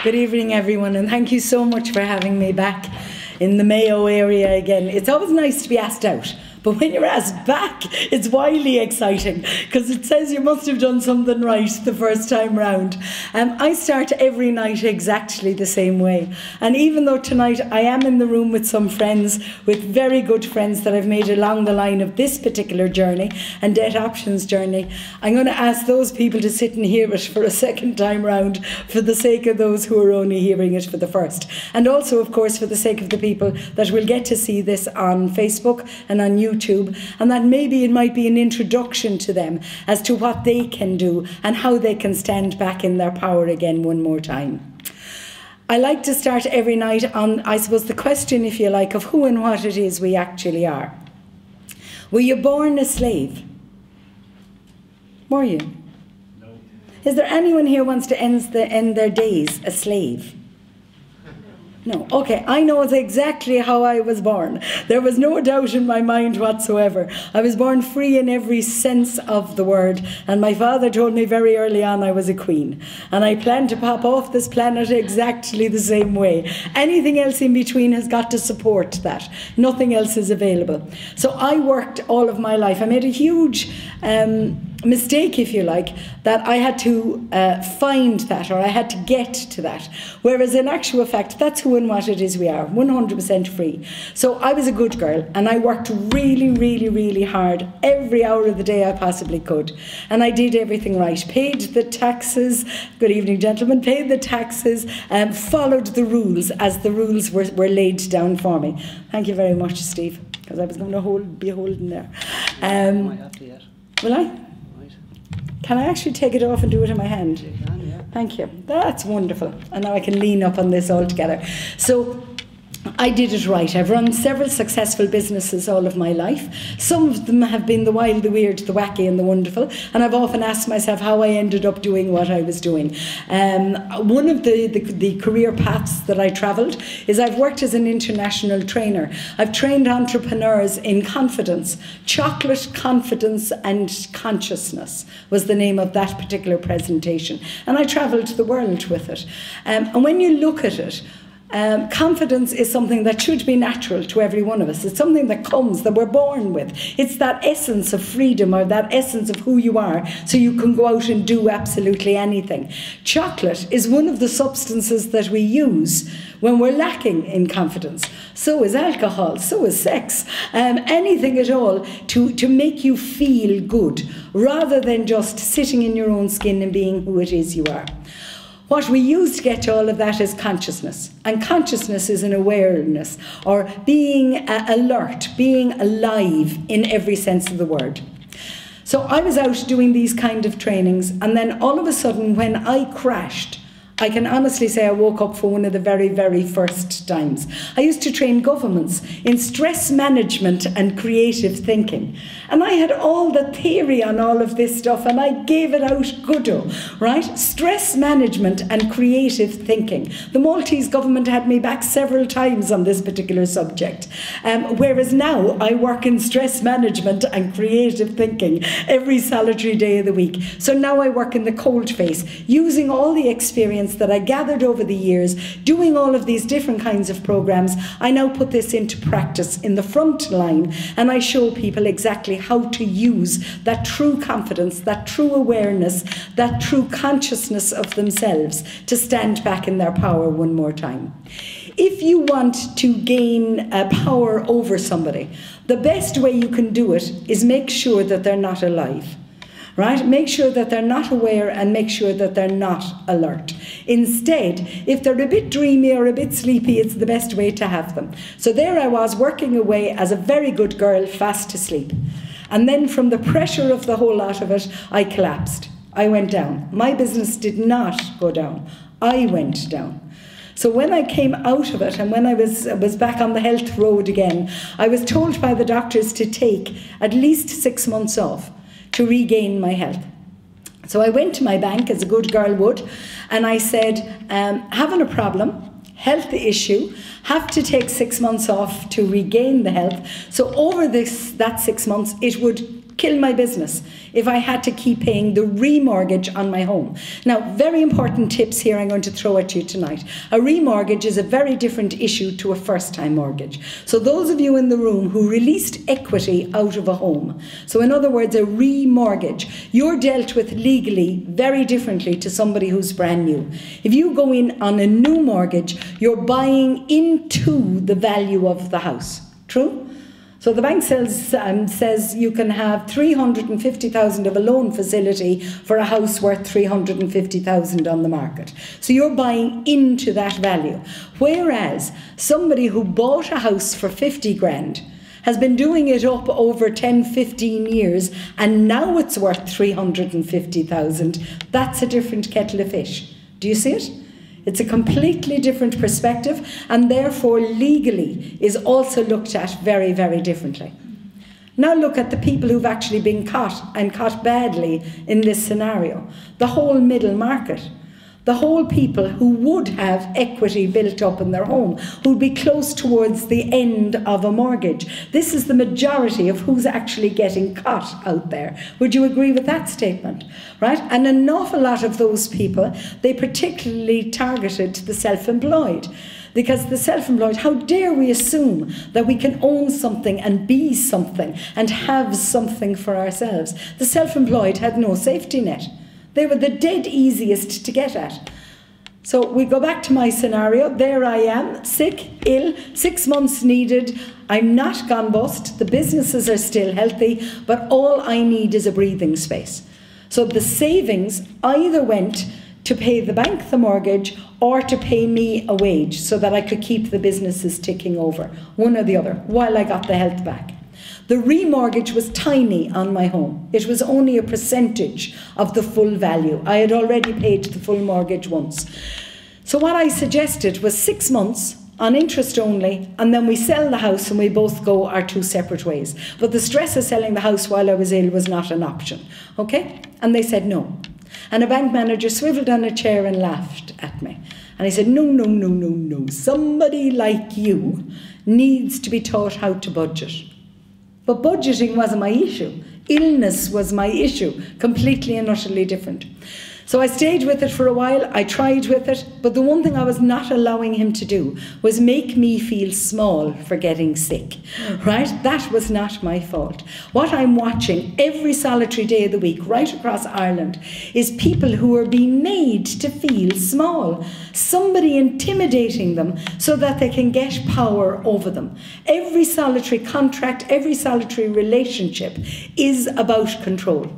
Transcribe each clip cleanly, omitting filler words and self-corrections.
Good evening, everyone, and thank you so much for having me back in the Mayo area again. It's always nice to be asked out, but when you're asked back, it's wildly exciting because it says you must have done something right the first time round. I start every night exactly the same way. And even though tonight I am in the room with some friends, with very good friends that I've made along the line of this particular journey and Debtoptions journey, I'm going to ask those people to sit and hear it for a second time round for the sake of those who are only hearing it for the first. And also, of course, for the sake of the people that will get to see this on Facebook and on YouTube, and that maybe it might be an introduction to them as to what they can do and how they can stand back in their power again one more time. I like to start every night on, I suppose, the question, if you like, of who and what it is we actually are. Were you born a slave? Were you? No. Is there anyone here who wants to end their days a slave? No. Okay, I know exactly how I was born. There was no doubt in my mind whatsoever. I was born free in every sense of the word, and my father told me very early on I was a queen. And I plan to pop off this planet exactly the same way. Anything else in between has got to support that. Nothing else is available. So I worked all of my life. I made a huge mistake, if you like, that I had to find that, or I had to get to that. Whereas in actual fact, that's who and what it is we are, 100% free. So I was a good girl, and I worked really, really, really hard every hour of the day I possibly could. And I did everything right. Paid the taxes, good evening gentlemen, paid the taxes, and followed the rules as the rules were laid down for me. Thank you very much, Steve, because I was going to be holding there. Will I? Can I actually take it off and do it in my hand? You can, yeah. Thank you. That's wonderful. And now I can lean up on this all together. So I did it right. I've run several successful businesses all of my life. Some of them have been the wild, the weird, the wacky and the wonderful. And I've often asked myself how I ended up doing what I was doing. One of the career paths that I travelled is I've worked as an international trainer. I've trained entrepreneurs in confidence. Chocolate, confidence and consciousness was the name of that particular presentation. And I travelled the world with it. And when you look at it, confidence is something that should be natural to every one of us. It's something that comes, that we're born with. It's that essence of freedom, or that essence of who you are, so you can go out and do absolutely anything. Chocolate is one of the substances that we use when we're lacking in confidence. So is alcohol, so is sex, anything at all to make you feel good, rather than just sitting in your own skin and being who it is you are. What we use to get to all of that is consciousness. And consciousness is an awareness, or being alert, being alive in every sense of the word. So I was out doing these kind of trainings, and then all of a sudden when I crashed, I can honestly say I woke up for one of the very, very first times. I used to train governments in stress management and creative thinking. And I had all the theory on all of this stuff, and I gave it out goodo, right? Stress management and creative thinking. The Maltese government had me back several times on this particular subject. Whereas now I work in stress management and creative thinking every solitary day of the week. So now I work in the cold face, using all the experience that I gathered over the years, doing all of these different kinds of programs. I now put this into practice in the front line, and I show people exactly how to use that true confidence, that true awareness, that true consciousness of themselves to stand back in their power one more time. If you want to gain power over somebody, the best way you can do it is make sure that they're not alive. Right? Make sure that they're not aware, and make sure that they're not alert. Instead, if they're a bit dreamy or a bit sleepy, it's the best way to have them. So there I was, working away as a very good girl, fast asleep. And then from the pressure of the whole lot of it, I collapsed. I went down. My business did not go down. I went down. So when I came out of it, and when I was back on the health road again, I was told by the doctors to take at least 6 months off to regain my health. So I went to my bank, as a good girl would, and I said, having a problem, health issue, have to take 6 months off to regain the health. So over that 6 months, it would kill my business if I had to keep paying the remortgage on my home. Now, very important tips here I'm going to throw at you tonight. A remortgage is a very different issue to a first-time mortgage. So those of you in the room who released equity out of a home, so in other words, a remortgage, you're dealt with legally very differently to somebody who's brand new. If you go in on a new mortgage, you're buying into the value of the house. True? So the bank says you can have 350,000 of a loan facility for a house worth 350,000 on the market. So you're buying into that value. Whereas somebody who bought a house for 50 grand has been doing it up over 10, 15 years, and now it's worth 350,000. That's a different kettle of fish. Do you see it? It's a completely different perspective, and therefore legally is also looked at very, very differently. Now look at the people who've actually been caught, and caught badly in this scenario. The whole middle market. The whole people who would have equity built up in their home, who'd be close towards the end of a mortgage. This is the majority of who's actually getting caught out there. Would you agree with that statement? Right? And an awful lot of those people, they particularly targeted the self-employed. Because the self-employed, how dare we assume that we can own something and be something and have something for ourselves? The self-employed had no safety net. They were the dead easiest to get at. So we go back to my scenario. There I am, sick, ill, 6 months needed. I'm not gone bust. The businesses are still healthy, but all I need is a breathing space. So the savings either went to pay the bank the mortgage or to pay me a wage so that I could keep the businesses ticking over, one or the other, while I got the health back. The remortgage was tiny on my home. It was only a percentage of the full value. I had already paid the full mortgage once. So what I suggested was 6 months on interest only, and then we sell the house and we both go our two separate ways. But the stress of selling the house while I was ill was not an option. Okay? And they said no. And a bank manager swiveled on a chair and laughed at me. And he said, no, no, no, no, no. Somebody like you needs to be taught how to budget. But budgeting wasn't my issue. Illness was my issue, completely and utterly different. So I stayed with it for a while, I tried with it, but the one thing I was not allowing him to do was make me feel small for getting sick, right? That was not my fault. What I'm watching every solitary day of the week right across Ireland is people who are being made to feel small, somebody intimidating them so that they can get power over them. Every solitary contract, every solitary relationship is about control.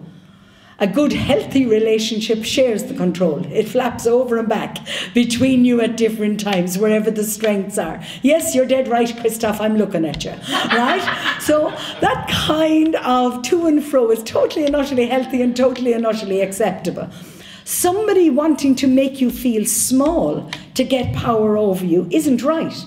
A good, healthy relationship shares the control. It flaps over and back between you at different times, wherever the strengths are. Yes, you're dead right, Christoph, I'm looking at you, right? So that kind of to and fro is totally and utterly healthy and totally and utterly acceptable. Somebody wanting to make you feel small to get power over you isn't right.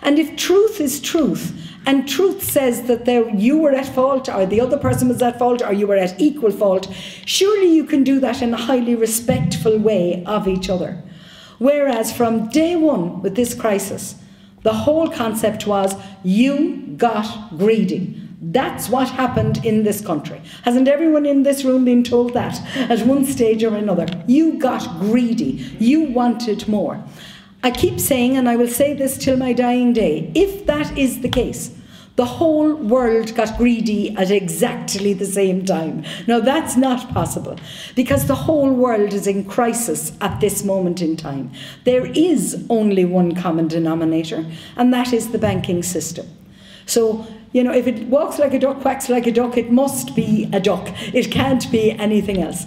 And if truth is truth, and truth says that you were at fault, or the other person was at fault, or you were at equal fault, surely you can do that in a highly respectful way of each other. Whereas from day one with this crisis, the whole concept was you got greedy. That's what happened in this country. Hasn't everyone in this room been told that at one stage or another? You got greedy. You wanted more. I keep saying, and I will say this till my dying day, if that is the case, the whole world got greedy at exactly the same time. Now that's not possible, because the whole world is in crisis at this moment in time. There is only one common denominator, and that is the banking system. So, you know, if it walks like a duck, quacks like a duck, it must be a duck. It can't be anything else.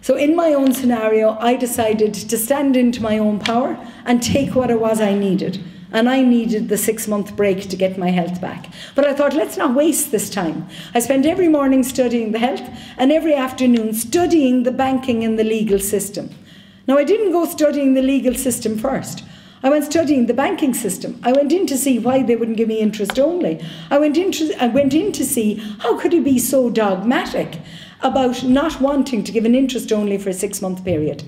So in my own scenario, I decided to stand into my own power and take what it was I needed. And I needed the 6-month break to get my health back. But I thought, let's not waste this time. I spent every morning studying the health and every afternoon studying the banking and the legal system. Now, I didn't go studying the legal system first. I went studying the banking system. I went in to see why they wouldn't give me interest only. I went in to see how could he be so dogmatic about not wanting to give an interest only for a 6-month period.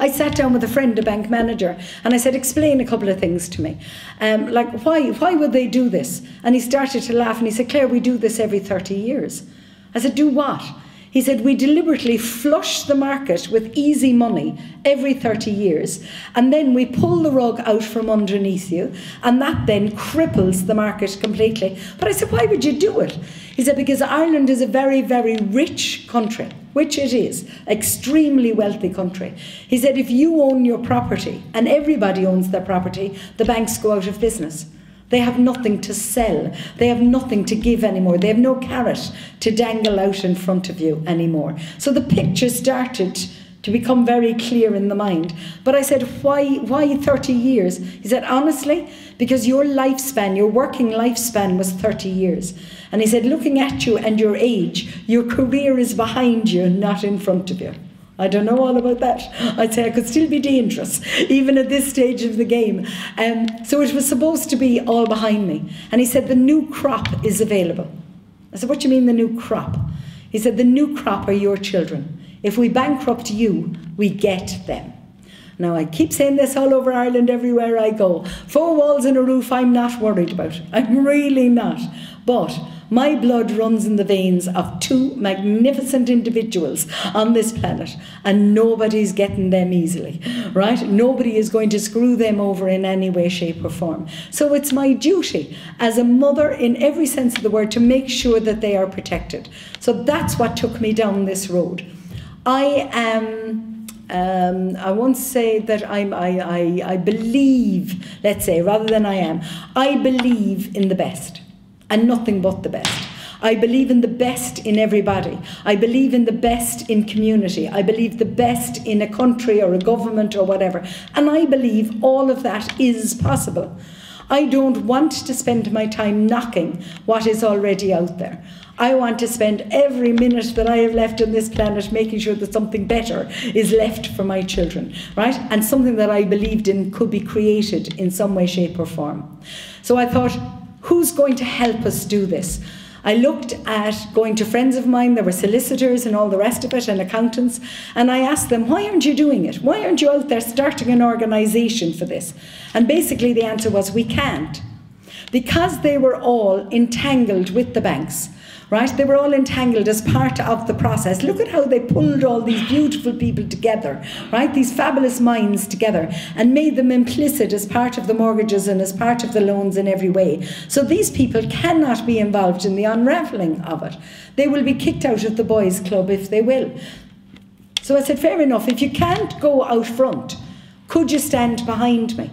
I sat down with a friend, a bank manager, and I said, explain a couple of things to me. Like, why would they do this? And he started to laugh and he said, Claire, we do this every 30 years. I said, do what? He said, we deliberately flush the market with easy money every 30 years, and then we pull the rug out from underneath you, and that then cripples the market completely. But I said, why would you do it? He said, because Ireland is a very, very rich country, which it is, extremely wealthy country. He said, if you own your property, and everybody owns their property, the banks go out of business. They have nothing to sell. They have nothing to give anymore. They have no carrot to dangle out in front of you anymore. So the picture started to become very clear in the mind. But I said, why 30 years? He said, honestly, because your lifespan, your working lifespan was 30 years. And he said, looking at you and your age, your career is behind you, not in front of you. I don't know all about that. I'd say I could still be dangerous, even at this stage of the game. So it was supposed to be all behind me. And he said, the new crop is available. I said, what do you mean the new crop? He said, the new crop are your children. If we bankrupt you, we get them. Now, I keep saying this all over Ireland, everywhere I go. 4 walls and a roof, I'm not worried about. I'm really not. But my blood runs in the veins of 2 magnificent individuals on this planet, and nobody's getting them easily, right? Nobody is going to screw them over in any way, shape or form. So it's my duty as a mother, in every sense of the word, to make sure that they are protected. So that's what took me down this road. I won't say that I believe, let's say, rather than I believe in the best. And nothing but the best. I believe in the best in everybody. I believe in the best in community. I believe the best in a country or a government or whatever. And I believe all of that is possible. I don't want to spend my time knocking what is already out there. I want to spend every minute that I have left on this planet making sure that something better is left for my children, right? And something that I believed in could be created in some way, shape or form. So I thought, who's going to help us do this? I looked at going to friends of mine, there were solicitors and all the rest of it, and accountants, and I asked them, why aren't you doing it? Why aren't you out there starting an organisation for this? And basically the answer was, we can't. Because they were all entangled with the banks, right? They were all entangled as part of the process. Look at how they pulled all these beautiful people together, right? These fabulous minds together, and made them implicit as part of the mortgages and as part of the loans in every way. So these people cannot be involved in the unravelling of it. They will be kicked out of the boys' club if they will. So I said, fair enough, if you can't go out front, could you stand behind me?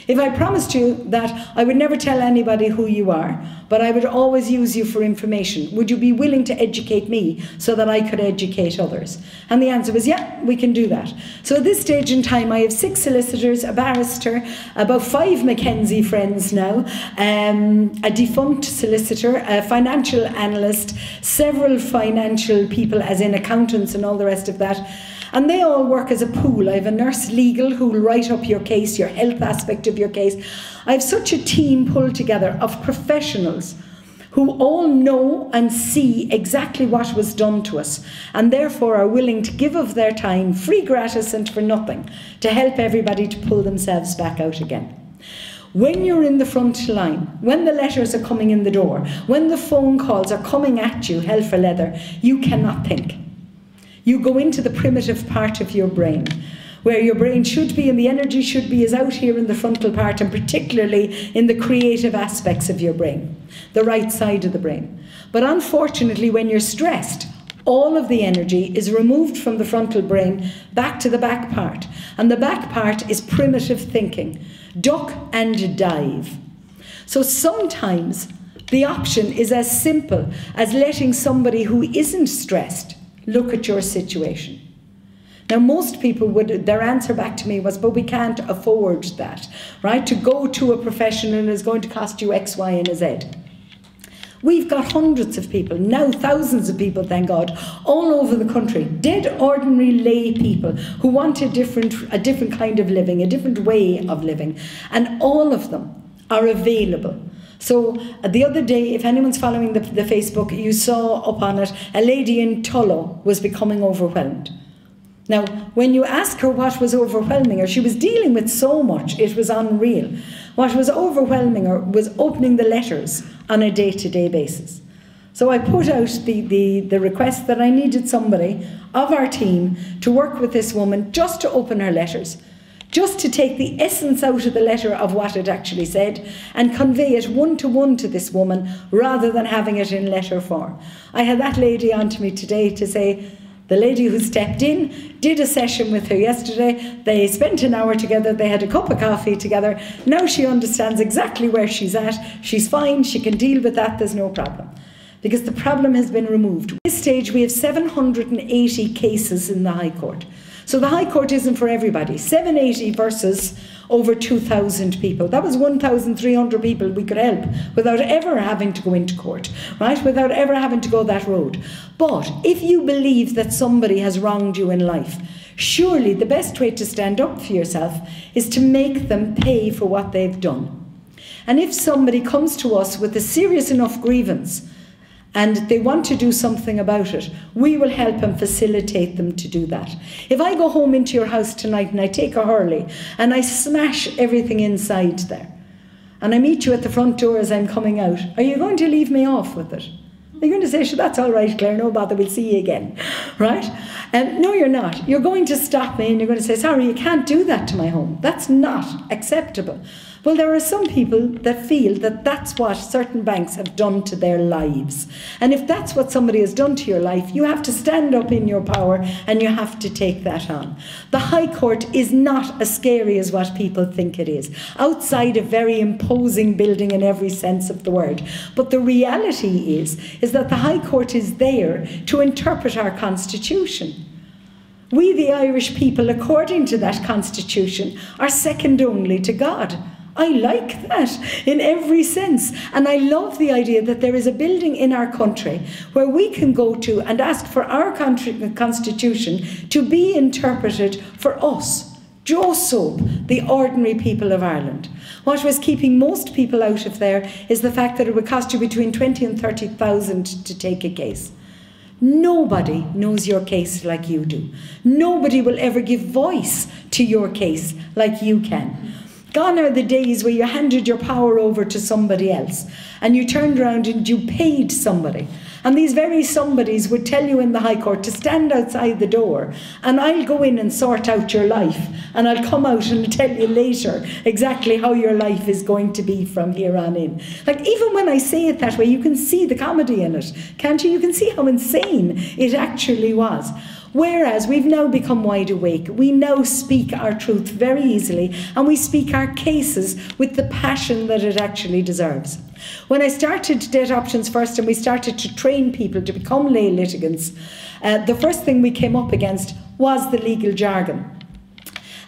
If I promised you that I would never tell anybody who you are, but I would always use you for information, would you be willing to educate me so that I could educate others? And the answer was, yeah, we can do that. So at this stage in time, I have 6 solicitors, a barrister, about 5 Mackenzie friends now, a defunct solicitor, a financial analyst, several financial people, as in accountants and all the rest of that. And they all work as a pool. I have a nurse legal who will write up your case, your health aspect of your case. I have such a team pulled together of professionals who all know and see exactly what was done to us, and therefore are willing to give of their time, free, gratis and for nothing, to help everybody to pull themselves back out again. When you're in the front line, when the letters are coming in the door, when the phone calls are coming at you, hell for leather, you cannot think. You go into the primitive part of your brain, where your brain should be and the energy should be is out here in the frontal part, and particularly in the creative aspects of your brain, the right side of the brain. But unfortunately, when you're stressed, all of the energy is removed from the frontal brain back to the back part. And the back part is primitive thinking, duck and dive. So sometimes the option is as simple as letting somebody who isn't stressed look at your situation. Now, most people would, their answer back to me was, but we can't afford that, right? To go to a professional is going to cost you X, Y, and Z. We've got hundreds of people, now thousands of people, thank God, all over the country, dead ordinary lay people who want a different kind of living, a different way of living, and all of them are available. So the other day, if anyone's following the Facebook, you saw up on it, a lady in Tullow was becoming overwhelmed. Now, when you ask her what was overwhelming her, she was dealing with so much, it was unreal. What was overwhelming her was opening the letters on a day-to-day basis. So I put out the request that I needed somebody of our team to work with this woman just to open her letters, just to take the essence out of the letter of what it actually said and convey it one-to-one to this woman rather than having it in letter form. I had that lady on to me today to say, the lady who stepped in did a session with her yesterday. They spent an hour together. They had a cup of coffee together. Now she understands exactly where she's at. She's fine. She can deal with that. There's no problem. Because the problem has been removed. At this stage, we have 780 cases in the High Court. So the High Court isn't for everybody. 780 versus over 2,000 people. That was 1,300 people we could help without ever having to go into court, right? Without ever having to go that road. But if you believe that somebody has wronged you in life, surely the best way to stand up for yourself is to make them pay for what they've done. And if somebody comes to us with a serious enough grievance and they want to do something about it, we will help and facilitate them to do that. If I go home into your house tonight and I take a hurley and I smash everything inside there, and I meet you at the front door as I'm coming out, are you going to leave me off with it? Are you going to say, sure, that's all right, Claire, no bother, we'll see you again, right? No, you're not. You're going to stop me and you're going to say, sorry, you can't do that to my home. That's not acceptable. Well, there are some people that feel that that's what certain banks have done to their lives. And if that's what somebody has done to your life, you have to stand up in your power and you have to take that on. The High Court is not as scary as what people think it is. Outside a very imposing building in every sense of the word. But the reality is that the High Court is there to interpret our Constitution. We, the Irish people, according to that Constitution, are second only to God. I like that in every sense. And I love the idea that there is a building in our country where we can go to and ask for our country constitution to be interpreted for us, Joe Soap, the ordinary people of Ireland. What was keeping most people out of there is the fact that it would cost you between 20 and 30,000 to take a case. Nobody knows your case like you do. Nobody will ever give voice to your case like you can. Gone are the days where you handed your power over to somebody else and you turned around and you paid somebody. And these very somebodies would tell you in the High Court to stand outside the door and I'll go in and sort out your life and I'll come out and tell you later exactly how your life is going to be from here on in. Like, even when I say it that way, you can see the comedy in it, can't you? You can see how insane it actually was. Whereas we've now become wide awake. We now speak our truth very easily and we speak our cases with the passion that it actually deserves. When I started Debtoptions first and we started to train people to become lay litigants, the first thing we came up against was the legal jargon.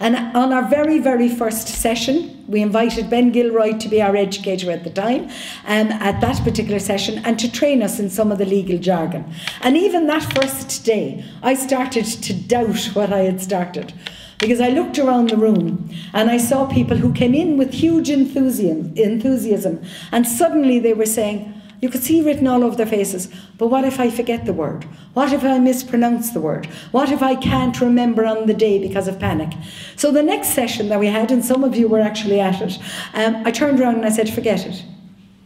And on our very, very first session, we invited Ben Gilroy to be our educator at the time, at that particular session, and to train us in some of the legal jargon. And even that first day, I started to doubt what I had started. Because I looked around the room and I saw people who came in with huge enthusiasm, and suddenly they were saying, you could see written all over their faces, but what if I forget the word? What if I mispronounce the word? What if I can't remember on the day because of panic? So the next session that we had, and some of you were actually at it, I turned around and I said, forget it.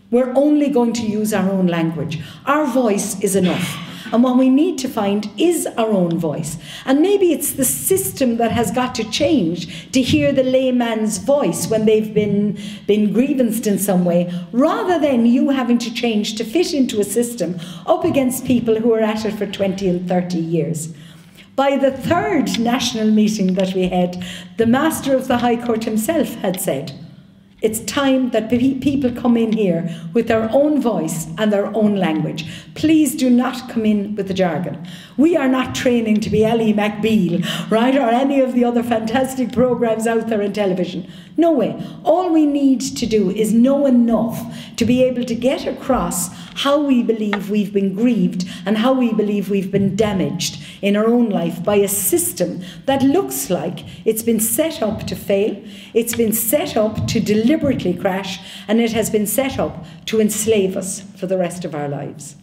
We're only going to use our own language. Our voice is enough. And what we need to find is our own voice. And maybe it's the system that has got to change to hear the layman's voice when they've been grievanced in some way, rather than you having to change to fit into a system up against people who are at it for 20 and 30 years. By the third national meeting that we had, the Master of the High Court himself had said, it's time that people come in here with their own voice and their own language. Please do not come in with the jargon. We are not training to be Ellie McBeal, right, or any of the other fantastic programmes out there on television. No way. All we need to do is know enough to be able to get across how we believe we've been grieved and how we believe we've been damaged in our own life by a system that looks like it's been set up to fail, it's been set up to deliberately crash, and it has been set up to enslave us for the rest of our lives.